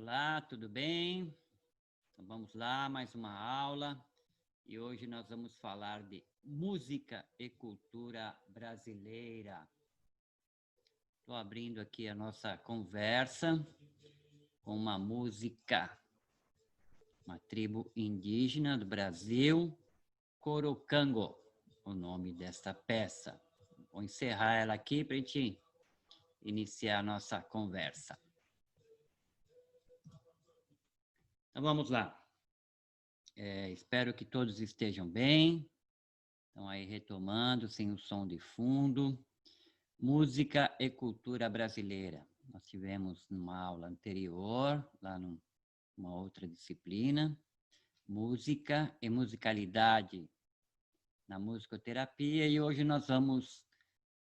Olá, tudo bem? Então vamos lá, mais uma aula. E hoje nós vamos falar de música e cultura brasileira. Estou abrindo aqui a nossa conversa com uma música, uma tribo indígena do Brasil, Corocango, o nome desta peça. Vou encerrar ela aqui para a gente iniciar a nossa conversa. Então vamos lá. Espero que todos estejam bem. Então, aí retomando, sem o som de fundo. Música e cultura brasileira. Nós tivemos numa aula anterior, lá numa outra disciplina, música e musicalidade na musicoterapia, e hoje nós vamos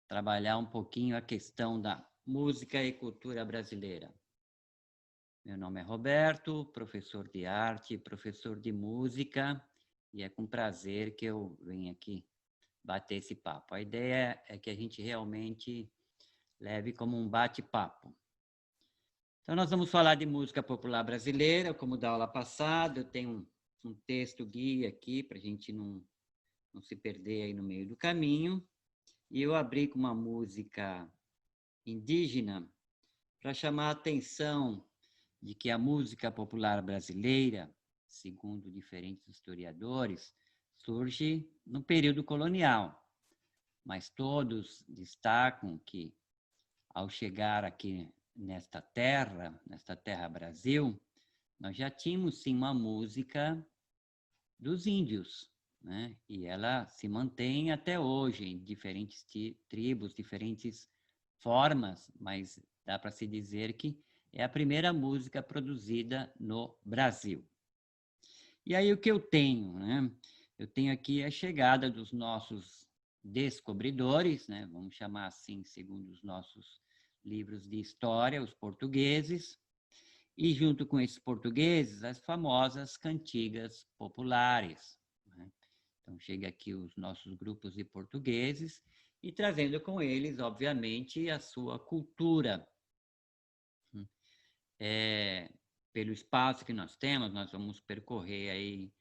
trabalhar um pouquinho a questão da música e cultura brasileira. Meu nome é Roberto, professor de arte, professor de música, e é com prazer que eu venho aqui bater esse papo. A ideia é que a gente realmente leve como um bate-papo. Então, nós vamos falar de música popular brasileira, como da aula passada. Eu tenho um texto guia aqui, para a gente não se perder aí no meio do caminho. E eu abri com uma música indígena para chamar a atenção de que a música popular brasileira, segundo diferentes historiadores, surge no período colonial, mas todos destacam que, ao chegar aqui nesta terra Brasil, nós já tínhamos sim uma música dos índios, né? E ela se mantém até hoje em diferentes tribos, diferentes formas, mas dá para se dizer que é a primeira música produzida no Brasil. E aí o que eu tenho, né? Eu tenho aqui a chegada dos nossos descobridores, né? Vamos chamar assim, segundo os nossos livros de história, os portugueses, e junto com esses portugueses, as famosas cantigas populares, né? Então chega aqui os nossos grupos de portugueses e trazendo com eles, obviamente, a sua cultura. Pelo espaço que nós temos, nós vamos percorrer aí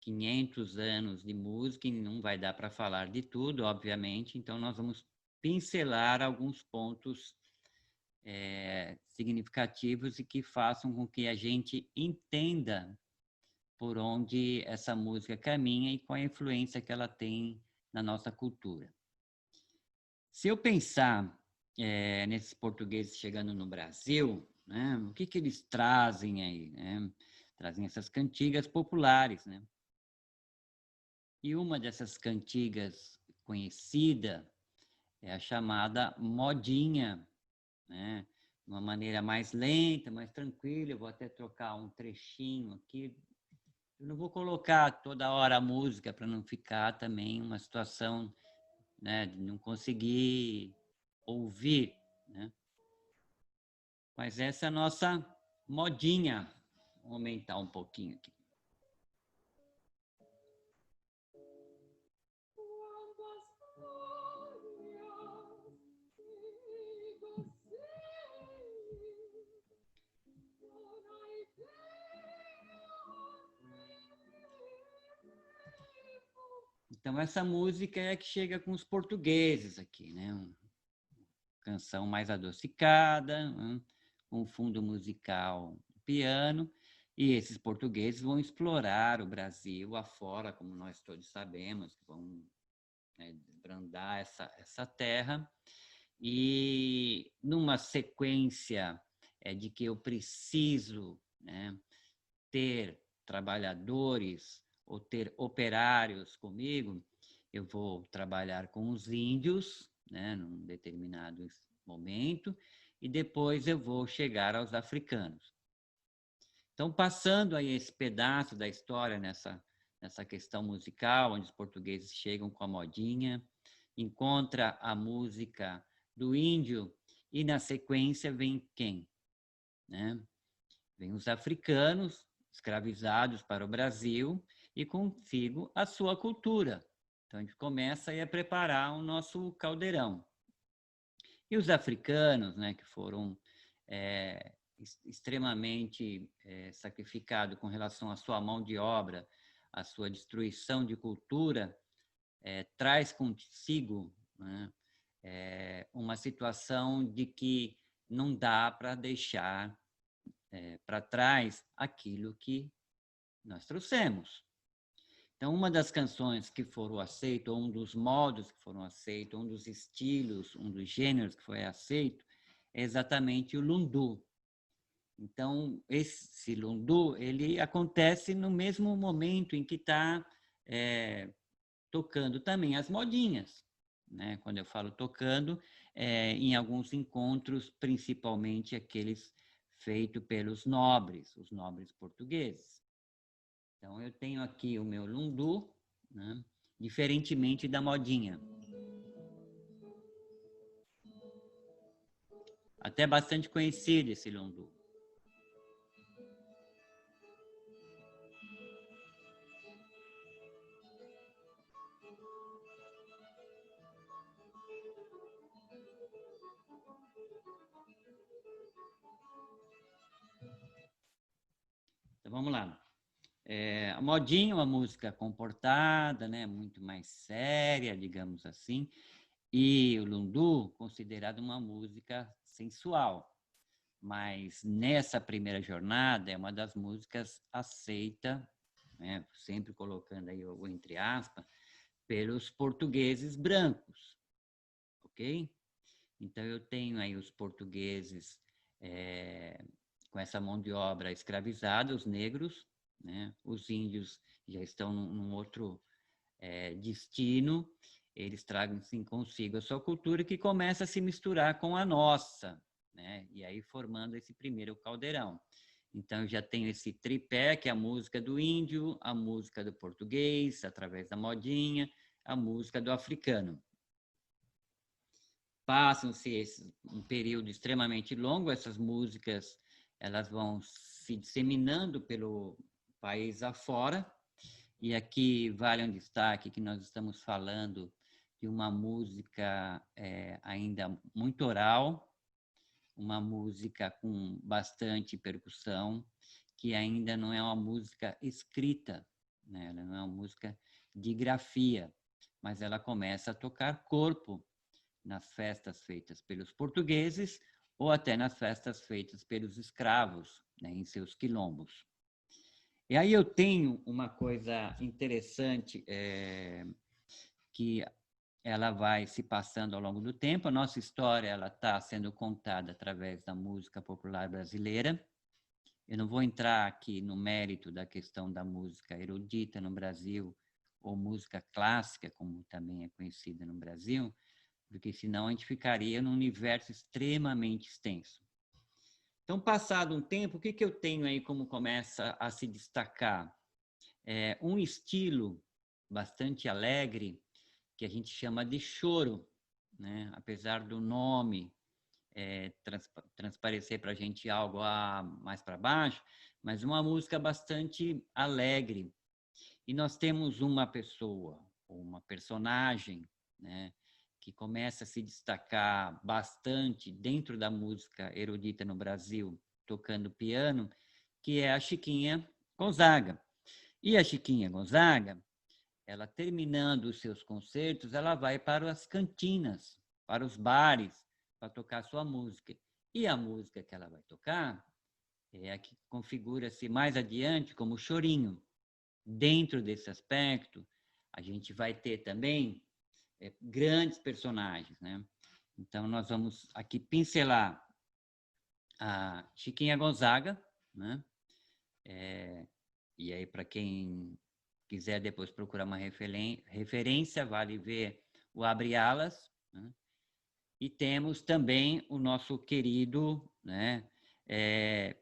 500 anos de música e não vai dar para falar de tudo, obviamente, então nós vamos pincelar alguns pontos significativos e que façam com que a gente entenda por onde essa música caminha e qual a influência que ela tem na nossa cultura. Se eu pensar nesses portugueses chegando no Brasil, né, o que eles trazem aí? Né? Trazem essas cantigas populares, né? E uma dessas cantigas conhecida é a chamada modinha, né? Uma maneira mais lenta, mais tranquila. Eu vou até trocar um trechinho aqui. Eu não vou colocar toda hora a música para não ficar também uma situação, né, de não conseguir ouvir, né? Mas essa é a nossa modinha. Vou aumentar um pouquinho aqui. Então, essa música é a que chega com os portugueses aqui, né? Uma canção mais adocicada, né? Com fundo musical, piano, e esses portugueses vão explorar o Brasil afora, como nós todos sabemos, vão, né, desbrandar essa terra, e numa sequência de que eu preciso, né, ter trabalhadores ou ter operários comigo, eu vou trabalhar com os índios, né, num determinado momento, e depois eu vou chegar aos africanos. Então, passando aí esse pedaço da história nessa questão musical, onde os portugueses chegam com a modinha, encontra a música do índio, e na sequência vem quem? Né? Vem os africanos, escravizados para o Brasil, e consigo a sua cultura. Então, a gente começa aí a preparar o nosso caldeirão. E os africanos, né, que foram extremamente sacrificado com relação à sua mão de obra, à sua destruição de cultura, traz consigo, né, uma situação de que não dá para deixar para trás aquilo que nós trouxemos. Então, uma das canções que foram aceitas, ou um dos modos que foram aceitos, um dos estilos, um dos gêneros que foi aceito, é exatamente o lundu. Então, esse lundu, ele acontece no mesmo momento em que está tocando também as modinhas, né? Quando eu falo tocando, em alguns encontros, principalmente aqueles feitos pelos nobres, os nobres portugueses. Então, eu tenho aqui o meu lundu, né? Diferentemente da modinha. Até bastante conhecido esse lundu. Então, vamos lá. A modinha é uma música comportada, né? Muito mais séria, digamos assim. E o lundu, considerado uma música sensual. Mas nessa primeira jornada é uma das músicas aceita, né? Sempre colocando aí o entre aspas, pelos portugueses brancos, ok? Então eu tenho aí os portugueses com essa mão de obra escravizada, os negros, né? Os índios já estão num outro destino, eles tragam sim, consigo a sua cultura que começa a se misturar com a nossa, né? E aí formando esse primeiro caldeirão. Então eu já tenho esse tripé, que é a música do índio, a música do português, através da modinha, a música do africano. Passam-se um período extremamente longo, essas músicas elas vão se disseminando pelo país afora, e aqui vale um destaque que nós estamos falando de uma música ainda muito oral, uma música com bastante percussão, que ainda não é uma música escrita, né? Ela não é uma música de grafia, mas ela começa a tocar corpo nas festas feitas pelos portugueses ou até nas festas feitas pelos escravos, né, em seus quilombos. E aí eu tenho uma coisa interessante que ela vai se passando ao longo do tempo. A nossa história ela está sendo contada através da música popular brasileira. Eu não vou entrar aqui no mérito da questão da música erudita no Brasil ou música clássica, como também é conhecida no Brasil, porque senão a gente ficaria num universo extremamente extenso. Então, passado um tempo, o que eu tenho aí como começa a se destacar? Um estilo bastante alegre, que a gente chama de choro, né? Apesar do nome transparecer para a gente algo mais para baixo, mas uma música bastante alegre. E nós temos uma pessoa, uma personagem, né, que começa a se destacar bastante dentro da música erudita no Brasil, tocando piano, que é a Chiquinha Gonzaga. E a Chiquinha Gonzaga, ela terminando os seus concertos, ela vai para as cantinas, para os bares, para tocar sua música. E a música que ela vai tocar é a que configura-se mais adiante como chorinho. Dentro desse aspecto, a gente vai ter também grandes personagens, né? Então, nós vamos aqui pincelar a Chiquinha Gonzaga, né? E aí, para quem quiser depois procurar uma referência, vale ver o Abre Alas, né? E temos também o nosso querido, né,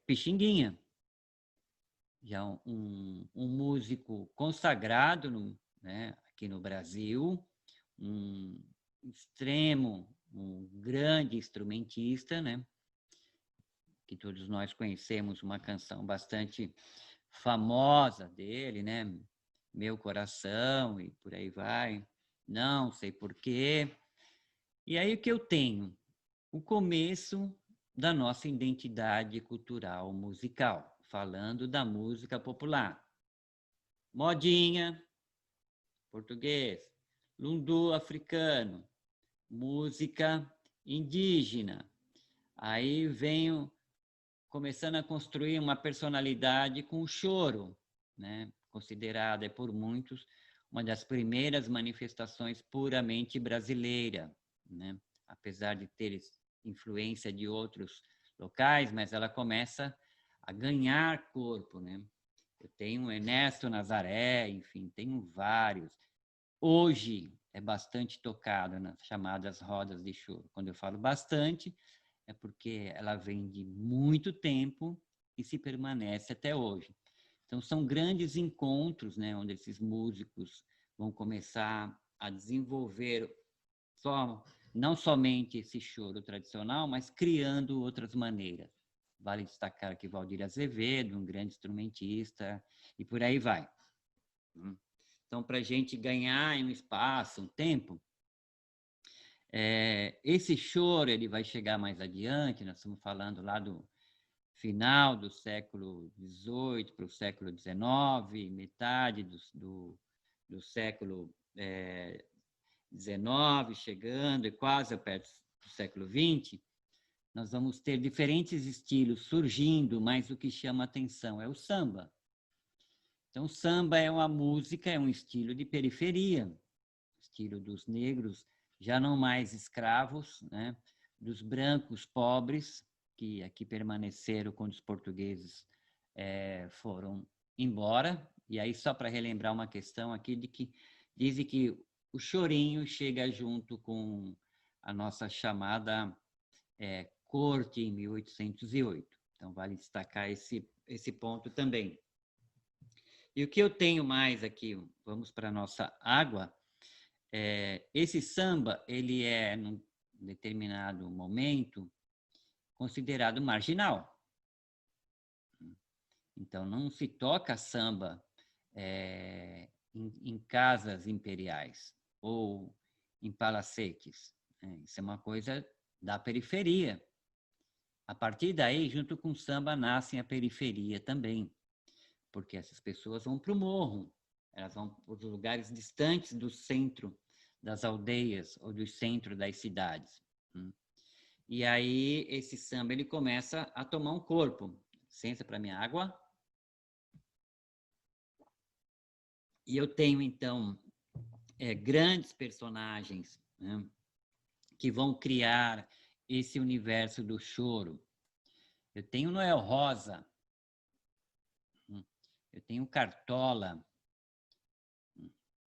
Pixinguinha, já um músico consagrado né, aqui no Brasil, um grande instrumentista, né, que todos nós conhecemos uma canção bastante famosa dele, né, Meu Coração e por aí vai, Não Sei Porquê. E aí o que eu tenho? O começo da nossa identidade cultural musical, falando da música popular. Modinha, português, lundu africano, música indígena. Aí venho começando a construir uma personalidade com o choro, né? Considerada por muitos uma das primeiras manifestações puramente brasileira, né? Apesar de ter influência de outros locais, mas ela começa a ganhar corpo, né? Eu tenho Ernesto Nazaré, enfim, tenho vários. Hoje é bastante tocado nas chamadas rodas de choro. Quando eu falo bastante, é porque ela vem de muito tempo e se permanece até hoje. Então, são grandes encontros, né, onde esses músicos vão começar a desenvolver não somente esse choro tradicional, mas criando outras maneiras. Vale destacar aqui Valdir Azevedo, um grande instrumentista, e por aí vai. Então, para a gente ganhar um espaço, um tempo, esse choro ele vai chegar mais adiante, nós estamos falando lá do final do século XVIII para o século XIX, metade do século XIX, chegando e quase perto do século XX, nós vamos ter diferentes estilos surgindo, mas o que chama atenção é o samba. Então, o samba é uma música, é um estilo de periferia, estilo dos negros, já não mais escravos, né? Dos brancos pobres, que aqui permaneceram quando os portugueses foram embora. E aí, só para relembrar uma questão aqui, de que dizem que o chorinho chega junto com a nossa chamada corte em 1808. Então, vale destacar esse ponto também. E o que eu tenho mais aqui, vamos para a nossa água, esse samba, ele é, num determinado momento, considerado marginal. Então, não se toca samba em casas imperiais ou em palacetes. Isso é uma coisa da periferia. A partir daí, junto com o samba, nasce a periferia também, porque essas pessoas vão para o morro, elas vão para os lugares distantes do centro das aldeias ou do centro das cidades. E aí esse samba ele começa a tomar um corpo. Licença para minha água. E eu tenho, então, grandes personagens, né, que vão criar esse universo do choro. Eu tenho Noel Rosa, eu tenho Cartola,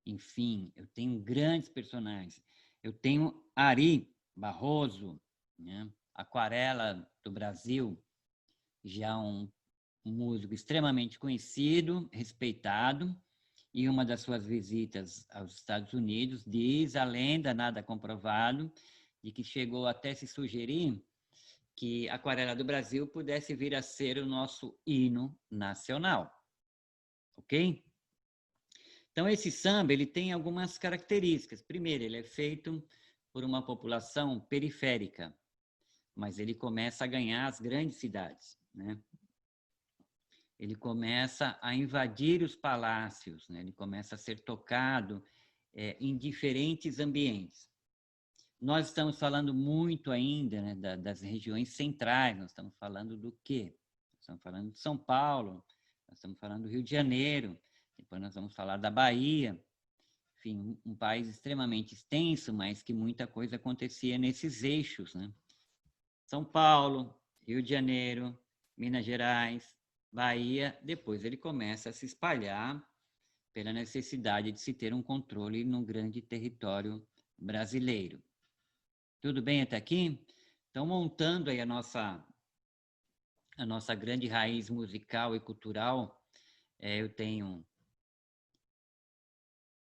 enfim, eu tenho grandes personagens. Eu tenho Ari Barroso, né, Aquarela do Brasil, já um músico extremamente conhecido, respeitado, e uma das suas visitas aos Estados Unidos diz a lenda, nada comprovado, de que chegou até se sugerir que a Aquarela do Brasil pudesse vir a ser o nosso hino nacional. Ok? Então, esse samba ele tem algumas características. Primeiro, ele é feito por uma população periférica, mas ele começa a ganhar as grandes cidades, né? Ele começa a invadir os palácios, né? Ele começa a ser tocado em diferentes ambientes. Nós estamos falando muito ainda, né, das regiões centrais, nós estamos falando do quê? Nós estamos falando de São Paulo, nós estamos falando do Rio de Janeiro, depois nós vamos falar da Bahia, enfim, um país extremamente extenso, mas que muita coisa acontecia nesses eixos, né? São Paulo, Rio de Janeiro, Minas Gerais, Bahia, depois ele começa a se espalhar pela necessidade de se ter um controle num grande território brasileiro. Tudo bem até aqui? Então, montando aí a nossa grande raiz musical e cultural, eu tenho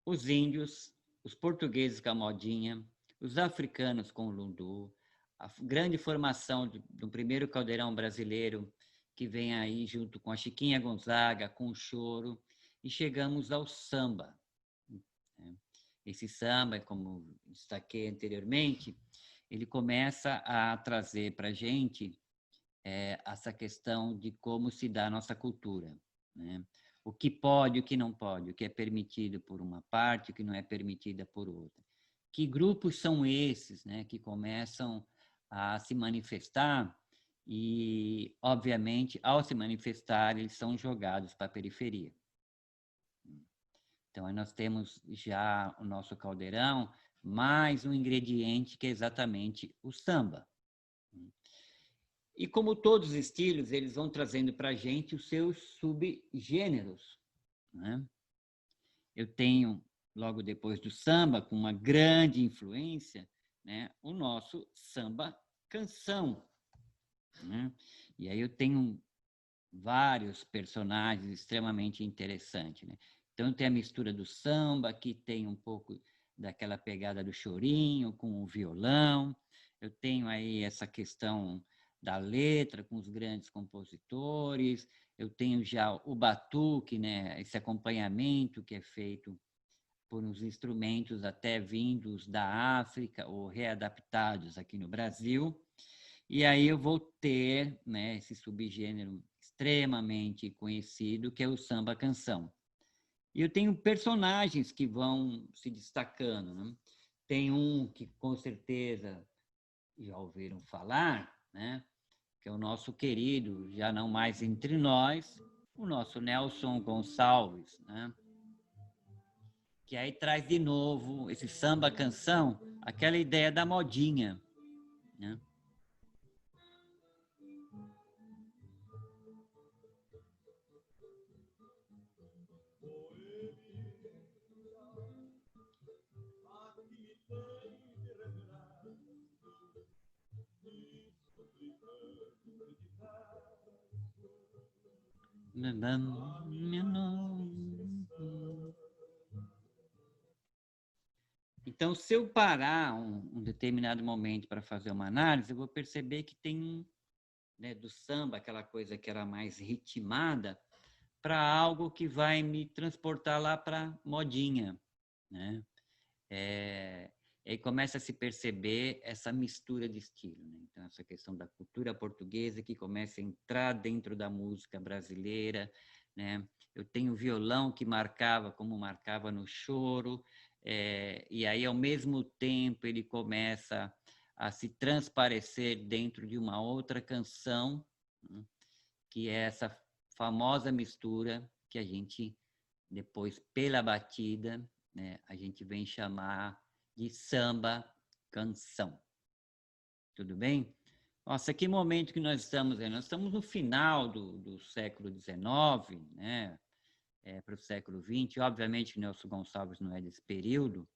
os índios, os portugueses com a modinha, os africanos com o lundu, a grande formação do primeiro caldeirão brasileiro, que vem aí junto com a Chiquinha Gonzaga, com o choro, e chegamos ao samba. Esse samba, como destaquei anteriormente, ele começa a trazer para a gente essa questão de como se dá a nossa cultura, né? O que pode, o que não pode, o que é permitido por uma parte, o que não é permitido por outra. Que grupos são esses, né, que começam a se manifestar e, obviamente, ao se manifestar, eles são jogados para a periferia. Então, aí nós temos já o nosso caldeirão, mais um ingrediente que é exatamente o samba. E como todos os estilos, eles vão trazendo para a gente os seus subgêneros, né? Eu tenho, logo depois do samba, com uma grande influência, né, o nosso samba-canção, né? E aí eu tenho vários personagens extremamente interessantes, né? Então tem a mistura do samba, que tem um pouco daquela pegada do chorinho com o violão. Eu tenho aí essa questão da letra com os grandes compositores. Eu tenho já o batuque, né? Esse acompanhamento que é feito por uns instrumentos até vindos da África ou readaptados aqui no Brasil. E aí eu vou ter, né, esse subgênero extremamente conhecido, que é o samba-canção. E eu tenho personagens que vão se destacando, né? Tem um que com certeza já ouviram falar, né? Que é o nosso querido, já não mais entre nós, o nosso Nelson Gonçalves, né? Que aí traz de novo esse samba-canção, aquela ideia da modinha, né? Então, se eu parar um determinado momento para fazer uma análise, eu vou perceber que tem, né, do samba, aquela coisa que era mais ritmada, para algo que vai me transportar lá para modinha, né? Aí começa a se perceber essa mistura de estilo, né? Então, essa questão da cultura portuguesa que começa a entrar dentro da música brasileira, né? Eu tenho violão que marcava como marcava no choro, e aí, ao mesmo tempo, ele começa a se transparecer dentro de uma outra canção, né? Que é essa famosa mistura que a gente, depois, pela batida, né, a gente vem chamar de samba-canção. Tudo bem? Nossa, que momento que nós estamos aí? Nós estamos no final do século XIX, né, para o século XX. Obviamente que Nelson Gonçalves não é desse período,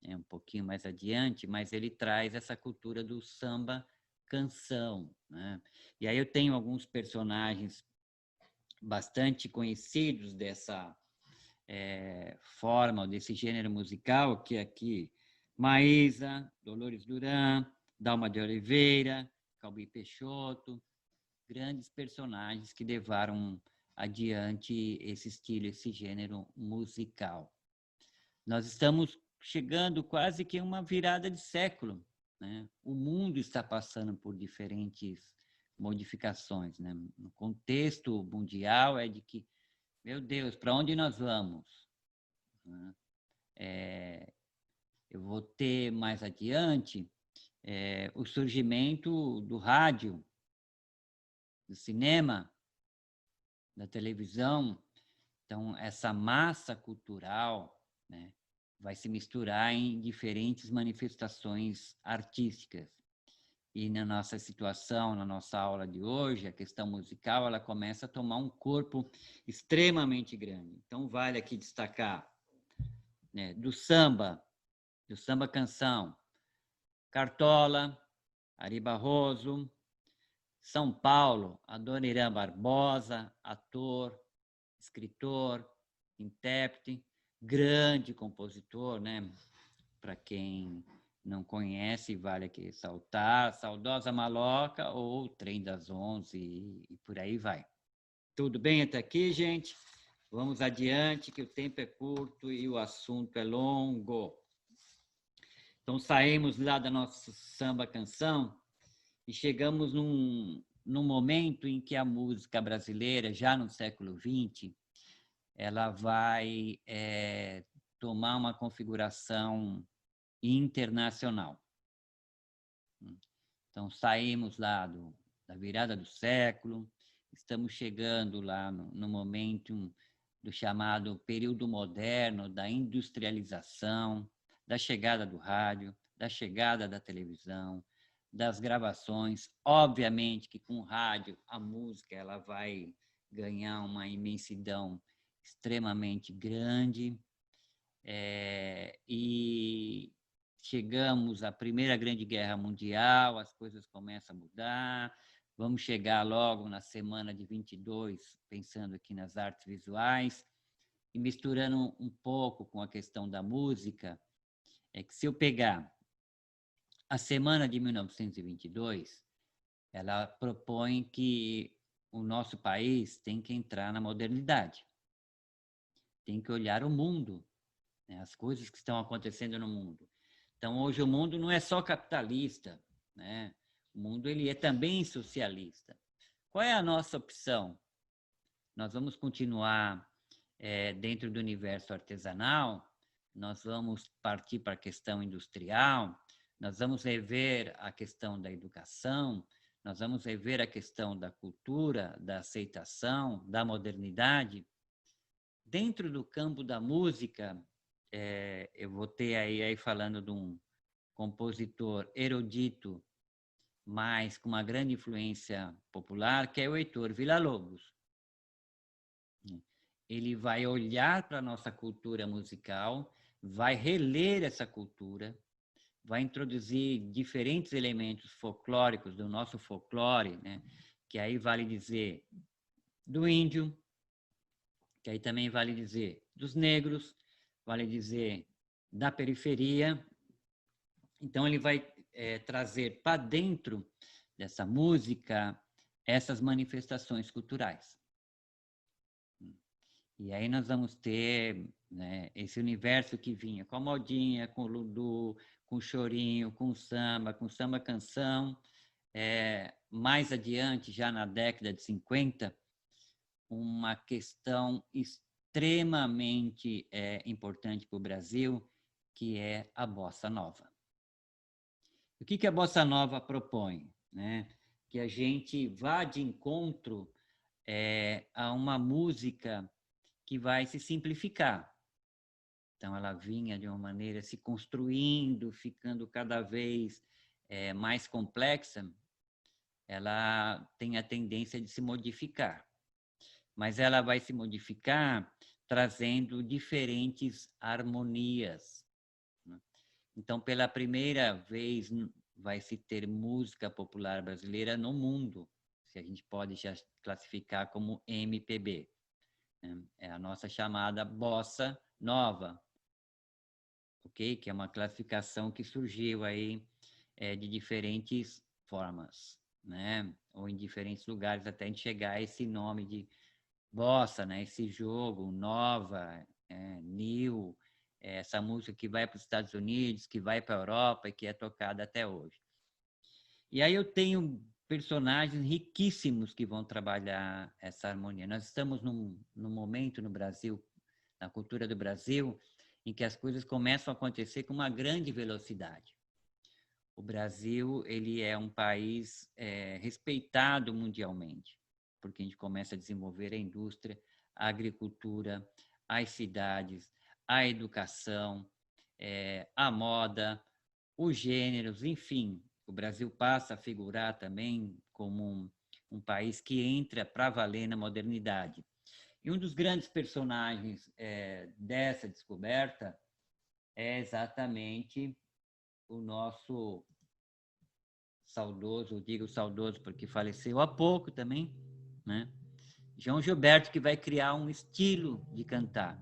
é um pouquinho mais adiante, mas ele traz essa cultura do samba-canção, né? E aí eu tenho alguns personagens bastante conhecidos dessa forma, desse gênero musical, que aqui Maísa, Dolores Duran, Dalma de Oliveira, Calbi Peixoto, grandes personagens que levaram adiante esse estilo, esse gênero musical. Nós estamos chegando quase que a uma virada de século, né? O mundo está passando por diferentes modificações, né? No contexto mundial é de que, meu Deus, para onde nós vamos? Eu vou ter mais adiante o surgimento do rádio, do cinema, da televisão. Então, essa massa cultural, né, vai se misturar em diferentes manifestações artísticas. E na nossa situação, na nossa aula de hoje, a questão musical, ela começa a tomar um corpo extremamente grande. Então, vale aqui destacar, né, do samba-canção, Cartola, Ari Barroso, São Paulo, Adoniran Barbosa, ator, escritor, intérprete, grande compositor, né? Para quem não conhece, vale aqui ressaltar, Saudosa Maloca ou Trem das 11 e por aí vai. Tudo bem até aqui, gente? Vamos adiante, que o tempo é curto e o assunto é longo. Então, saímos lá da nossa samba-canção e chegamos no momento em que a música brasileira, já no século XX, ela vai tomar uma configuração internacional. Então, saímos lá da virada do século, estamos chegando lá no momento do chamado período moderno, da industrialização, da chegada do rádio, da chegada da televisão, das gravações. Obviamente que com o rádio a música ela vai ganhar uma imensidão extremamente grande, e chegamos à Primeira Grande Guerra Mundial, as coisas começam a mudar, vamos chegar logo na semana de 22, pensando aqui nas artes visuais, e misturando um pouco com a questão da música, é que se eu pegar a semana de 1922, ela propõe que o nosso país tem que entrar na modernidade, tem que olhar o mundo, né, as coisas que estão acontecendo no mundo. Então, hoje o mundo não é só capitalista, né? O mundo ele é também socialista. Qual é a nossa opção? Nós vamos continuar dentro do universo artesanal, nós vamos partir para a questão industrial, nós vamos rever a questão da educação, nós vamos rever a questão da cultura, da aceitação, da modernidade. Dentro do campo da música, eu vou ter aí falando de um compositor erudito, mas com uma grande influência popular, que é o Heitor Villa-Lobos. Ele vai olhar para a nossa cultura musical, vai reler essa cultura, vai introduzir diferentes elementos folclóricos do nosso folclore, né? Que aí vale dizer do índio, que aí também vale dizer dos negros, vale dizer da periferia. Então, ele vai trazer para dentro dessa música essas manifestações culturais. E aí nós vamos ter, né, esse universo que vinha com a modinha, com o ludu, com o chorinho, com o samba canção. Mais adiante, já na década de 50, uma questão extremamente importante para o Brasil, que é a bossa nova. O que a bossa nova propõe? Né? Que a gente vá de encontro a uma música que vai se simplificar. Então, ela vinha de uma maneira se construindo, ficando cada vez mais complexa, ela tem a tendência de se modificar. Mas ela vai se modificar trazendo diferentes harmonias. Então, pela primeira vez, vai se ter música popular brasileira no mundo, se a gente pode já classificar como MPB. É a nossa chamada bossa nova, ok? Que é uma classificação que surgiu aí de diferentes formas, né? Ou em diferentes lugares até a gente chegar a esse nome de bossa, né? Esse jogo, nova, new, essa música que vai para os Estados Unidos, que vai para a Europa e que é tocada até hoje. E aí eu tenho personagens riquíssimos que vão trabalhar essa harmonia. Nós estamos num momento no Brasil, na cultura do Brasil, em que as coisas começam a acontecer com uma grande velocidade. O Brasil ele é um país respeitado mundialmente, porque a gente começa a desenvolver a indústria, a agricultura, as cidades, a educação, a moda, os gêneros, enfim. O Brasil passa a figurar também como um país que entra para valer na modernidade. E um dos grandes personagens dessa descoberta é exatamente o nosso saudoso, eu digo saudoso porque faleceu há pouco também, né? João Gilberto, que vai criar um estilo de cantar.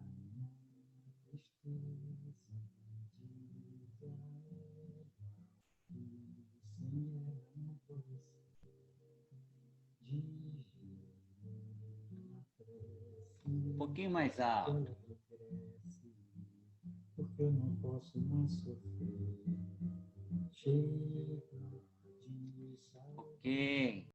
Um pouquinho mais alto. Porque eu não posso mais sofrer. Ok.